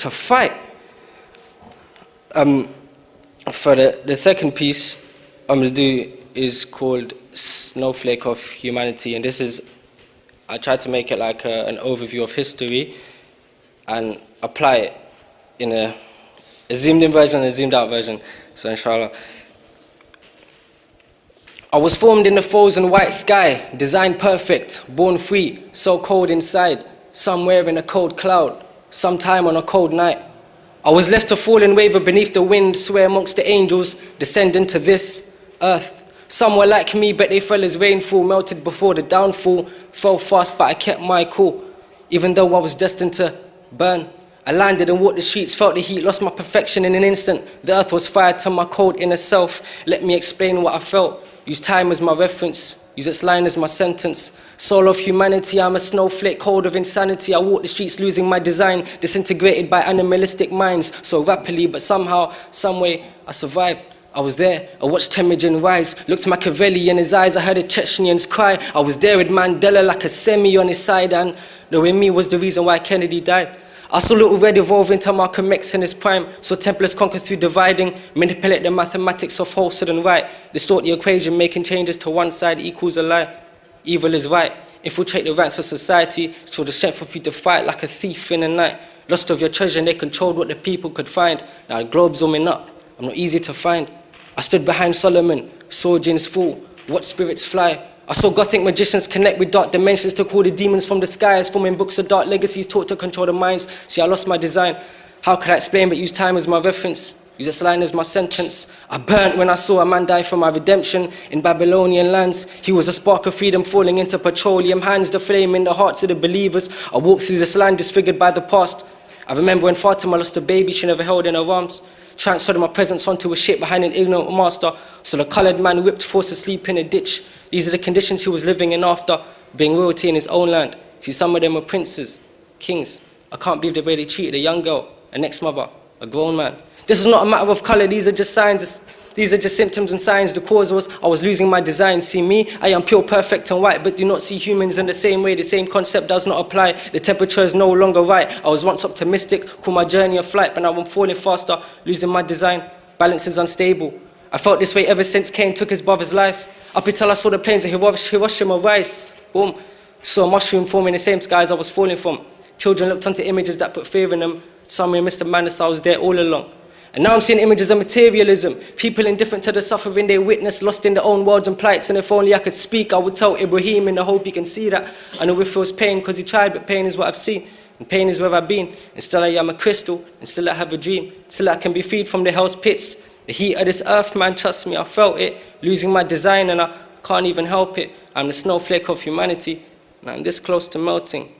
to fight. For the second piece I'm going to do is called Snowflake of Humanity, and I tried to make it like an overview of history and apply it in a zoomed in version and a zoomed out version, so inshallah. I was formed in the frozen white sky, designed perfect, born free, so cold inside, somewhere in a cold cloud, sometime on a cold night. I was left to fall and waver beneath the wind, sway amongst the angels, descending to this earth. Some were like me, but they fell as rainfall, melted before the downfall, fell fast, but I kept my cool, even though I was destined to burn. I landed and walked the streets, felt the heat, lost my perfection in an instant. The earth was fired to my cold inner self. Let me explain what I felt. Use time as my reference, use its line as my sentence. Soul of humanity, I'm a snowflake, cold of insanity. I walk the streets losing my design, disintegrated by animalistic minds. So rapidly, but somehow, someway, I survived. I was there, I watched Temujin rise, looked Machiavelli in his eyes, I heard the Chechnyans cry. I was there with Mandela like a semi on his side, and knowing me was the reason why Kennedy died. I saw Little Red evolve into Malcolm X in his prime, saw Templars conquer through dividing, manipulate the mathematics of falsehood and right, distort the equation, making changes to one side equals a lie. Evil is right, infiltrate the ranks of society, show the strength of you to fight like a thief in the night. Lost of your treasure and they controlled what the people could find. Now the globe's zooming up, I'm not easy to find. I stood behind Solomon, saw jinns fall, watched spirits fly. I saw gothic magicians connect with dark dimensions to call the demons from the skies, forming books of dark legacies taught to control the minds. See, I lost my design. How could I explain but use time as my reference? Use this line as my sentence. I burnt when I saw a man die for my redemption in Babylonian lands. He was a spark of freedom falling into petroleum hands, the flame in the hearts of the believers. I walked through this land disfigured by the past. I remember when Fatima lost a baby she never held in her arms. Transferred my presence onto a ship behind an ignorant master. So the coloured man whipped, forced to sleep in a ditch. These are the conditions he was living in after being royalty in his own land. See, some of them were princes, kings. I can't believe the way they treated a young girl, an ex-mother, a grown man. This was not a matter of colour, these are just signs. These are just symptoms and signs. The cause was I was losing my design. See me, I am pure, perfect and white, but do not see humans in the same way. The same concept does not apply. The temperature is no longer right. I was once optimistic, call my journey a flight, but now I'm falling faster, losing my design. Balance is unstable. I felt this way ever since Cain took his brother's life. Up until I saw the plains of Hiroshima rise. Boom. Saw a mushroom forming the same skies I was falling from. Children looked onto images that put fear in them. Somewhere Mr. Madness, I was there all along. And now I'm seeing images of materialism, people indifferent to the suffering they witness, lost in their own worlds and plights. And if only I could speak, I would tell Ibrahim in the hope he can see that. I know it feels pain because he tried, but pain is what I've seen. And pain is where I've been. And still I am a crystal, and still I have a dream. Still I can be freed from the hell's pits. The heat of this earth, man, trust me, I felt it. Losing my design and I can't even help it. I'm the snowflake of humanity, and I'm this close to melting.